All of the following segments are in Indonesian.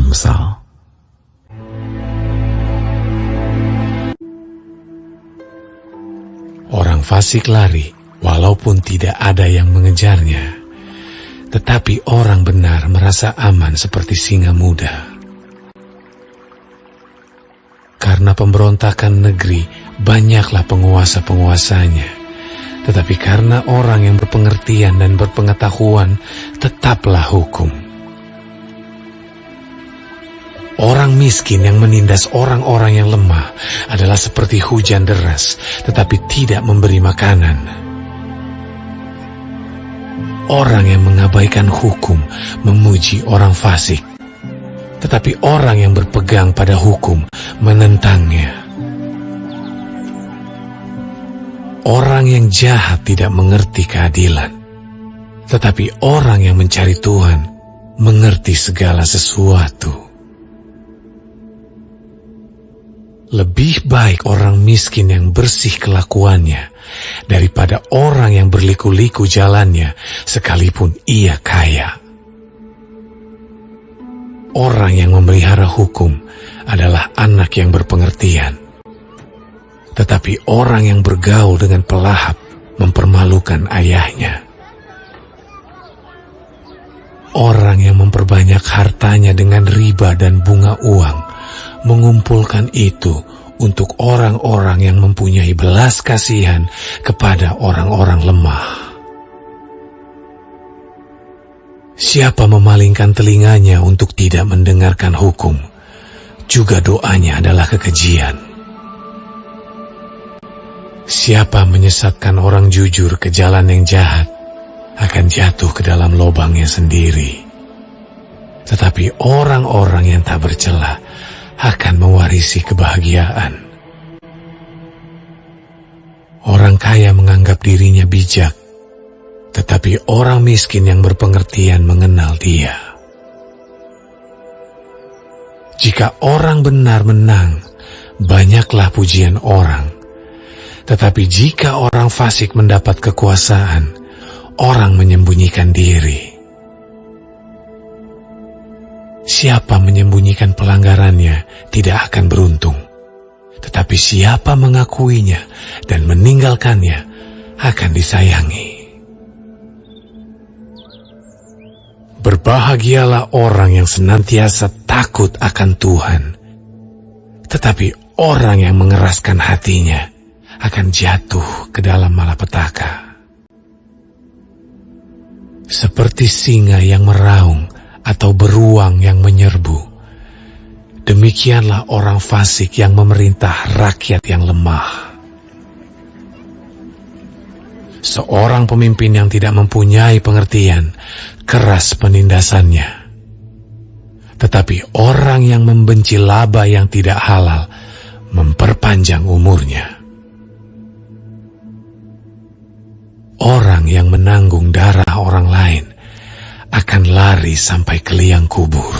Amsal. Orang fasik lari walaupun tidak ada yang mengejarnya, tetapi orang benar merasa aman seperti singa muda. Karena pemberontakan negeri, banyaklah penguasa-penguasanya. Tetapi karena orang yang berpengertian dan berpengetahuan, tetaplah hukum. Orang miskin yang menindas orang-orang yang lemah adalah seperti hujan deras, tetapi tidak memberi makanan. Orang yang mengabaikan hukum memuji orang fasik, tetapi orang yang berpegang pada hukum menentangnya. Orang yang jahat tidak mengerti keadilan, tetapi orang yang mencari Tuhan mengerti segala sesuatu. Lebih baik orang miskin yang bersih kelakuannya daripada orang yang berliku-liku jalannya sekalipun ia kaya. Orang yang memelihara hukum adalah anak yang berpengertian, tetapi orang yang bergaul dengan pelahap mempermalukan ayahnya. Orang yang memperbanyak hartanya dengan riba dan bunga uang mengumpulkan itu untuk orang-orang yang mempunyai belas kasihan kepada orang-orang lemah. Siapa memalingkan telinganya untuk tidak mendengarkan hukum, juga doanya adalah kekejian. Siapa menyesatkan orang jujur ke jalan yang jahat, akan jatuh ke dalam lubangnya sendiri. Tetapi orang-orang yang tak bercela akan mewarisi kebahagiaan. Orang kaya menganggap dirinya bijak, tetapi orang miskin yang berpengertian mengenal dia. Jika orang benar menang, banyaklah pujian orang. Tetapi jika orang fasik mendapat kekuasaan, orang menyembunyikan diri. Siapa menyembunyikan pelanggarannya tidak akan beruntung, tetapi siapa mengakuinya dan meninggalkannya akan disayangi. Berbahagialah orang yang senantiasa takut akan Tuhan, tetapi orang yang mengeraskan hatinya akan jatuh ke dalam malapetaka. Seperti singa yang meraung atau beruang yang menyerbu, demikianlah orang fasik yang memerintah rakyat yang lemah. Seorang pemimpin yang tidak mempunyai pengertian, keras penindasannya. Tetapi orang yang membenci laba yang tidak halal, memperpanjang umurnya. Orang yang menanggung darah orang lain akan lari sampai ke liang kubur.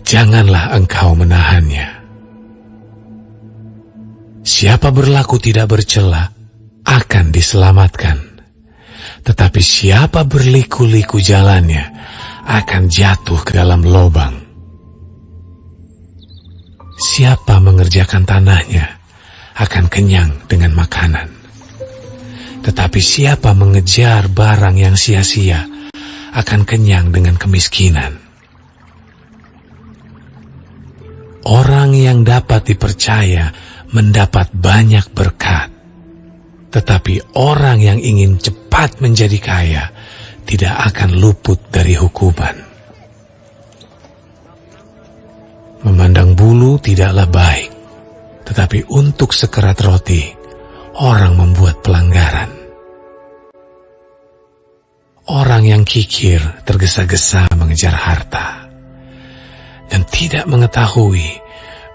Janganlah engkau menahannya. Siapa berlaku tidak bercela akan diselamatkan, tetapi siapa berliku-liku jalannya akan jatuh ke dalam lubang. Siapa mengerjakan tanahnya akan kenyang dengan makanan, tetapi siapa mengejar barang yang sia-sia akan kenyang dengan kemiskinan. Orang yang dapat dipercaya mendapat banyak berkat, tetapi orang yang ingin cepat menjadi kaya tidak akan luput dari hukuman. Memandang bulu tidaklah baik, tetapi untuk sekerat roti orang membuat pelanggaran. Orang yang kikir tergesa-gesa mengejar harta dan tidak mengetahui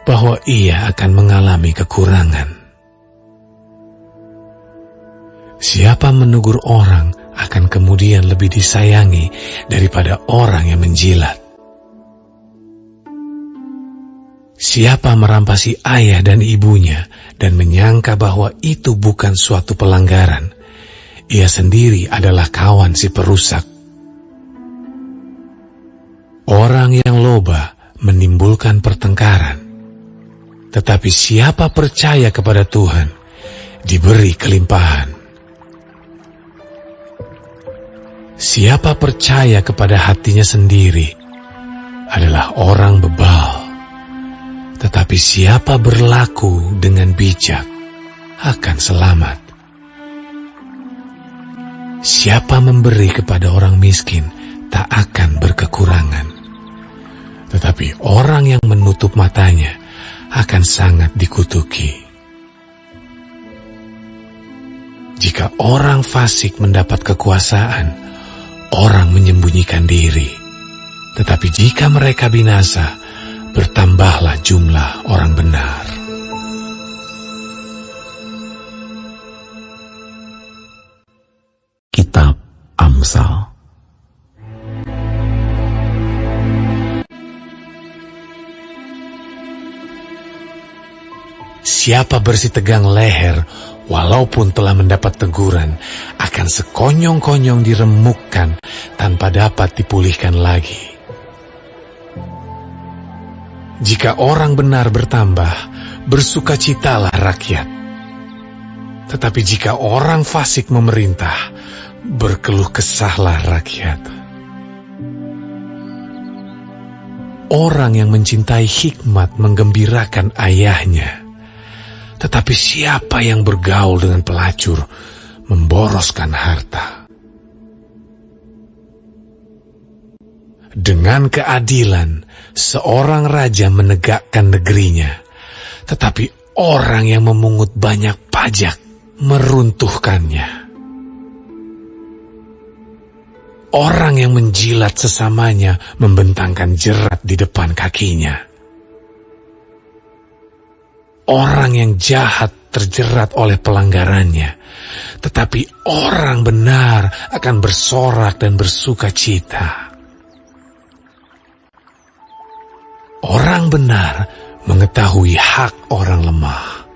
bahwa ia akan mengalami kekurangan. Siapa menegur orang akan kemudian lebih disayangi daripada orang yang menjilat. Siapa merampasi ayah dan ibunya dan menyangka bahwa itu bukan suatu pelanggaran, ia sendiri adalah kawan si perusak. Orang yang loba menimbulkan pertengkaran, tetapi siapa percaya kepada Tuhan diberi kelimpahan. Siapa percaya kepada hatinya sendiri adalah orang bebal, tetapi siapa berlaku dengan bijak akan selamat. Siapa memberi kepada orang miskin tak akan berkekurangan, tetapi orang yang menutup matanya akan sangat dikutuki. Jika orang fasik mendapat kekuasaan, orang menyembunyikan diri. Tetapi jika mereka binasa, bertambahlah jumlah orang benar. Kitab Amsal. Siapa bersih tegang leher, walaupun telah mendapat teguran, akan sekonyong-konyong diremukkan tanpa dapat dipulihkan lagi. Jika orang benar bertambah, bersukacitalah rakyat. Tetapi jika orang fasik memerintah, berkeluh kesahlah rakyat. Orang yang mencintai hikmat menggembirakan ayahnya, tetapi siapa yang bergaul dengan pelacur memboroskan harta. Dengan keadilan, seorang raja menegakkan negerinya, tetapi orang yang memungut banyak pajak meruntuhkannya. Orang yang menjilat sesamanya membentangkan jerat di depan kakinya. Orang yang jahat terjerat oleh pelanggarannya, tetapi orang benar akan bersorak dan bersuka cita. Orang benar mengetahui hak orang lemah,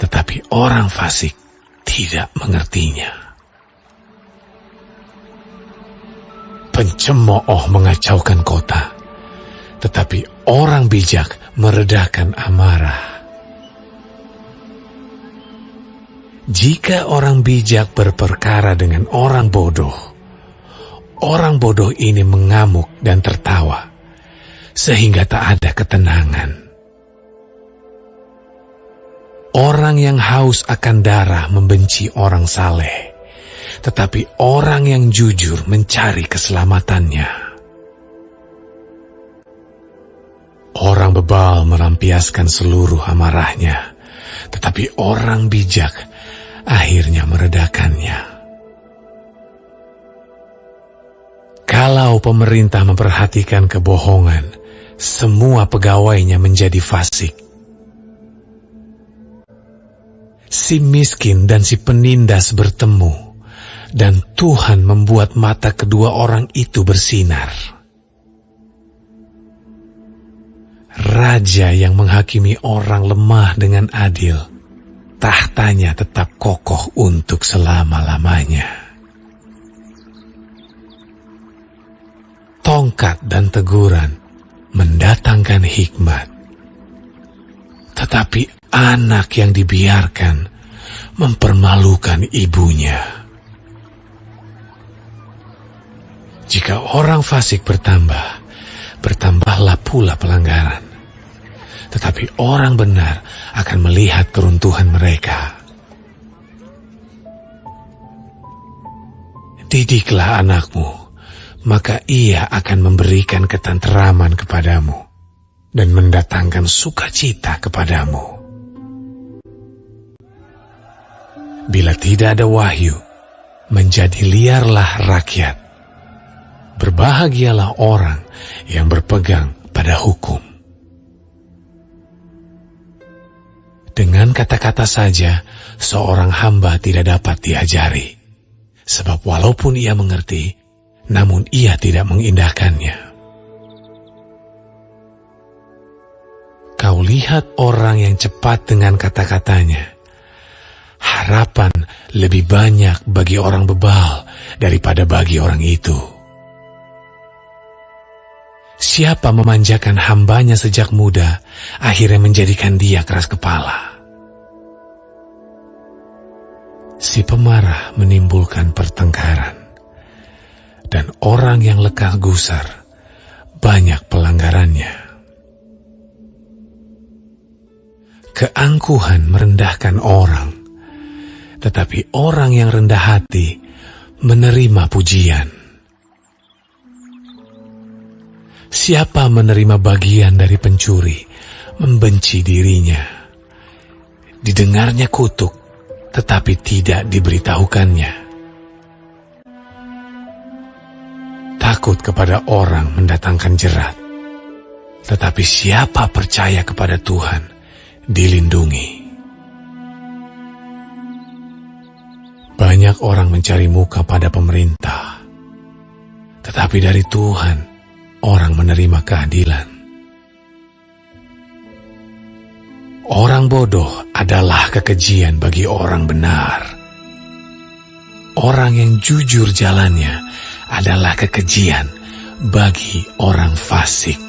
tetapi orang fasik tidak mengertinya. Pencemooh mengacaukan kota, tetapi orang bijak meredakan amarah. Jika orang bijak berperkara dengan orang bodoh ini mengamuk dan tertawa, sehingga tak ada ketenangan. Orang yang haus akan darah membenci orang saleh, tetapi orang yang jujur mencari keselamatannya. Orang bebal melampiaskan seluruh amarahnya, tetapi orang bijak akhirnya meredakannya. Kalau pemerintah memperhatikan kebohongan, semua pegawainya menjadi fasik. Si miskin dan si penindas bertemu, dan Tuhan membuat mata kedua orang itu bersinar. Raja yang menghakimi orang lemah dengan adil, tahtanya tetap kokoh untuk selama-lamanya. Tongkat dan teguran mendatangkan hikmat, tetapi anak yang dibiarkan mempermalukan ibunya. Jika orang fasik bertambah, bertambahlah pula pelanggaran, tetapi orang benar akan melihat keruntuhan mereka. Didiklah anakmu, maka ia akan memberikan ketenteraman kepadamu dan mendatangkan sukacita kepadamu. Bila tidak ada wahyu, menjadi liarlah rakyat. Berbahagialah orang yang berpegang pada hukum. Dengan kata-kata saja, seorang hamba tidak dapat diajari, sebab walaupun ia mengerti, namun ia tidak mengindahkannya. Kau lihat orang yang cepat dengan kata-katanya. Harapan lebih banyak bagi orang bebal daripada bagi orang itu. Siapa memanjakan hambanya sejak muda, akhirnya menjadikan dia keras kepala. Si pemarah menimbulkan pertengkaran, dan orang yang lekah gusar banyak pelanggarannya. Keangkuhan merendahkan orang, tetapi orang yang rendah hati menerima pujian. Siapa menerima bagian dari pencuri, membenci dirinya. Didengarnya kutuk, tetapi tidak diberitahukannya. Takut kepada orang mendatangkan jerat, tetapi siapa percaya kepada Tuhan, dilindungi. Banyak orang mencari muka pada pemerintah, tetapi dari Tuhan, orang menerima keadilan. Orang bodoh adalah kekejian bagi orang benar. Orang yang jujur jalannya adalah kekejian bagi orang fasik.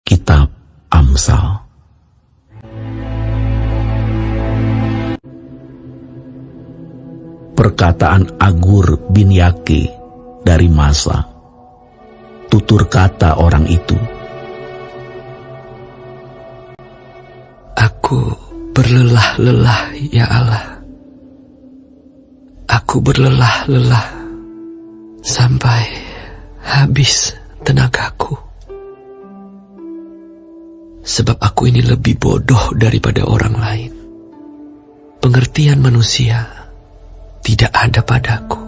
Kitab Amsal. Perkataan Agur bin Yake dari Masa. Tutur kata orang itu. Aku berlelah-lelah, ya Allah. Aku berlelah-lelah sampai habis tenagaku. Sebab aku ini lebih bodoh daripada orang lain. Pengertian manusia tidak ada padaku.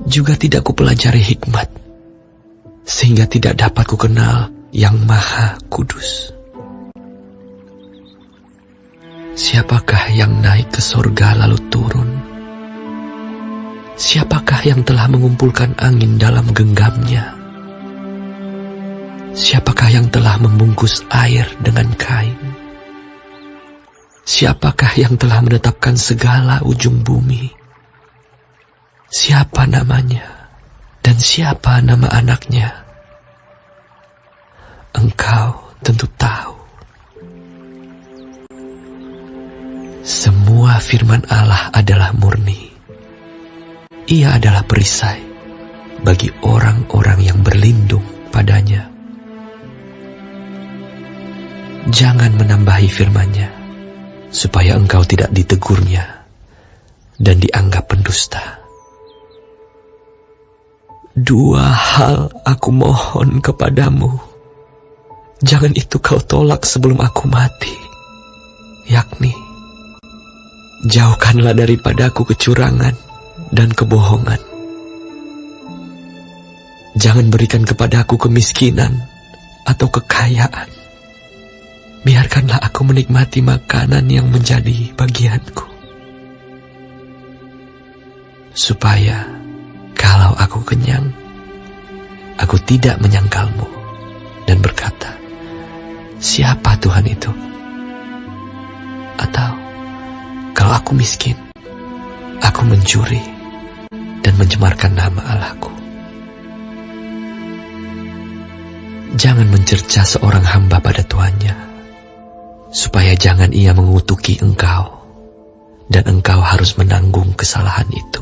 Juga tidak kupelajari hikmat, sehingga tidak dapat kukenal yang Maha Kudus. Siapakah yang naik ke sorga lalu turun? Siapakah yang telah mengumpulkan angin dalam genggamnya? Siapakah yang telah membungkus air dengan kain? Siapakah yang telah menetapkan segala ujung bumi? Siapa namanya dan siapa nama anaknya? Engkau tentu tahu. Semua firman Allah adalah murni. Ia adalah perisai bagi orang-orang yang berlindung padanya. Jangan menambahi firman-Nya, supaya engkau tidak ditegurnya dan dianggap pendusta. Dua hal aku mohon kepadamu, jangan itu kau tolak sebelum aku mati, yakni jauhkanlah daripadaku kecurangan dan kebohongan. Jangan berikan kepadaku kemiskinan atau kekayaan. Biarkanlah aku menikmati makanan yang menjadi bagianku, supaya kalau aku kenyang, aku tidak menyangkalmu dan berkata, siapa Tuhan itu? Atau kalau aku miskin, aku mencuri dan mencemarkan nama Allahku. Jangan mencerca seorang hamba pada tuannya, supaya jangan ia mengutuki engkau, dan engkau harus menanggung kesalahan itu.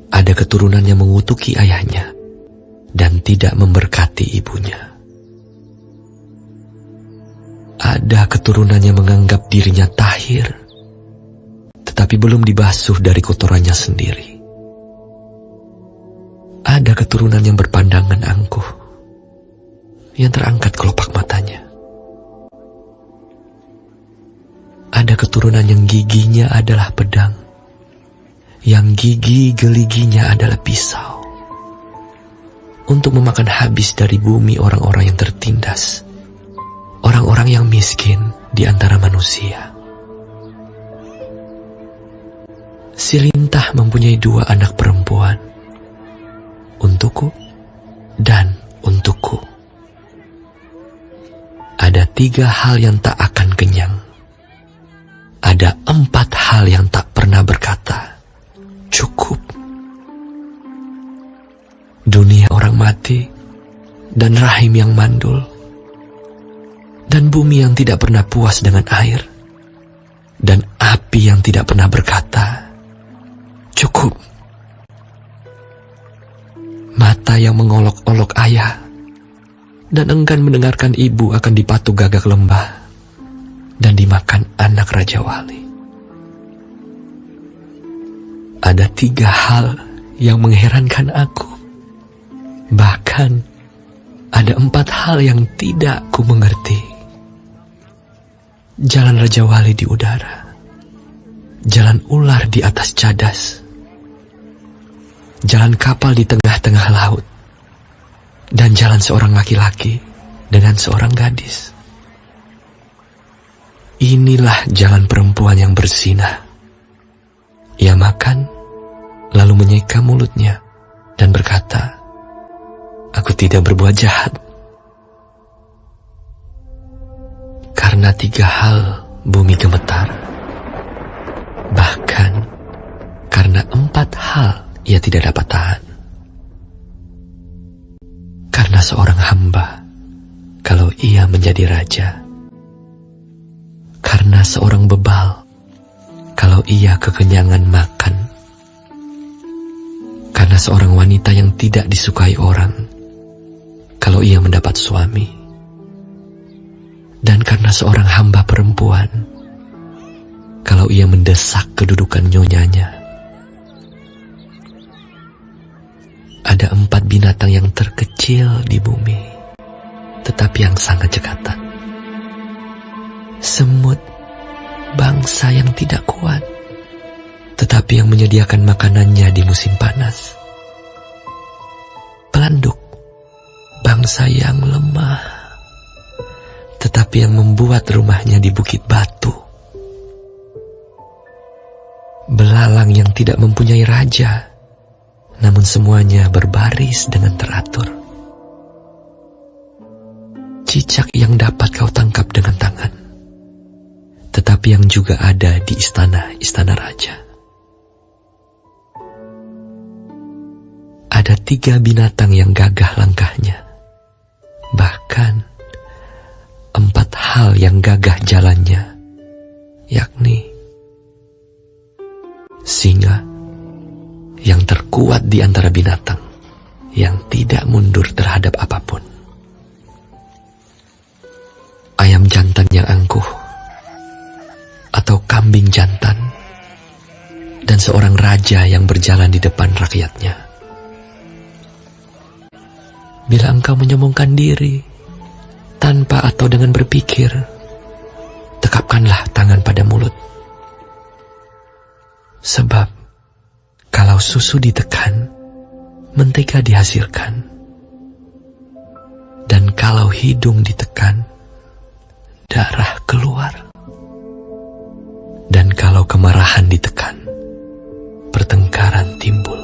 Ada keturunan yang mengutuki ayahnya, dan tidak memberkati ibunya. Ada keturunan yang menganggap dirinya tahir, tetapi belum dibasuh dari kotorannya sendiri. Ada keturunan yang berpandangan angkuh, yang terangkat kelopak matanya. Ada keturunan yang giginya adalah pedang, yang gigi geliginya adalah pisau, untuk memakan habis dari bumi orang-orang yang tertindas, orang-orang yang miskin di antara manusia. Si lintah mempunyai 2 anak perempuan, untukku dan untukku. Ada 3 hal yang tak akan kenyang. Ada ada 4 hal yang tak pernah berkata, cukup. Dunia orang mati, dan rahim yang mandul, dan bumi yang tidak pernah puas dengan air, dan api yang tidak pernah berkata, cukup. Mata yang mengolok-olok ayah, dan enggan mendengarkan ibu akan dipatuk gagak lembah, dan dimakan anak Raja Wali. Ada 3 hal yang mengherankan aku. Bahkan ada 4 hal yang tidak ku mengerti. Jalan Raja Wali di udara, jalan ular di atas cadas, jalan kapal di tengah-tengah laut, dan jalan seorang laki-laki dengan seorang gadis. Inilah jalan perempuan yang berzinah. Ia makan, lalu menyeka mulutnya, dan berkata, aku tidak berbuat jahat. Karena 3 hal bumi gemetar. Bahkan karena 4 hal ia tidak dapat tahan. Karena seorang hamba, kalau ia menjadi raja. Karena seorang bebal, kalau ia kekenyangan makan. Karena seorang wanita yang tidak disukai orang, kalau ia mendapat suami. Dan karena seorang hamba perempuan, kalau ia mendesak kedudukan nyonyanya. Ada 4 binatang yang terkecil di bumi, tetapi yang sangat cekatan. Semut, bangsa yang tidak kuat, tetapi yang menyediakan makanannya di musim panas. Pelanduk, bangsa yang lemah, tetapi yang membuat rumahnya di bukit batu. Belalang yang tidak mempunyai raja, namun semuanya berbaris dengan teratur. Cicak yang dapat kau tangkap dengan tangan, tetapi yang juga ada di istana-istana raja. Ada 3 binatang yang gagah langkahnya, bahkan 4 hal yang gagah jalannya, yakni singa yang terkuat di antara binatang, yang tidak mundur terhadap apapun. Ayam jantan yang angkuh, atau kambing jantan, dan seorang raja yang berjalan di depan rakyatnya. Bila engkau menyombongkan diri, tanpa atau dengan berpikir, tekapkanlah tangan pada mulut. Sebab, kalau susu ditekan, mentega dihasilkan. Dan kalau hidung ditekan, darah keluar. Dan kalau kemarahan ditekan, pertengkaran timbul.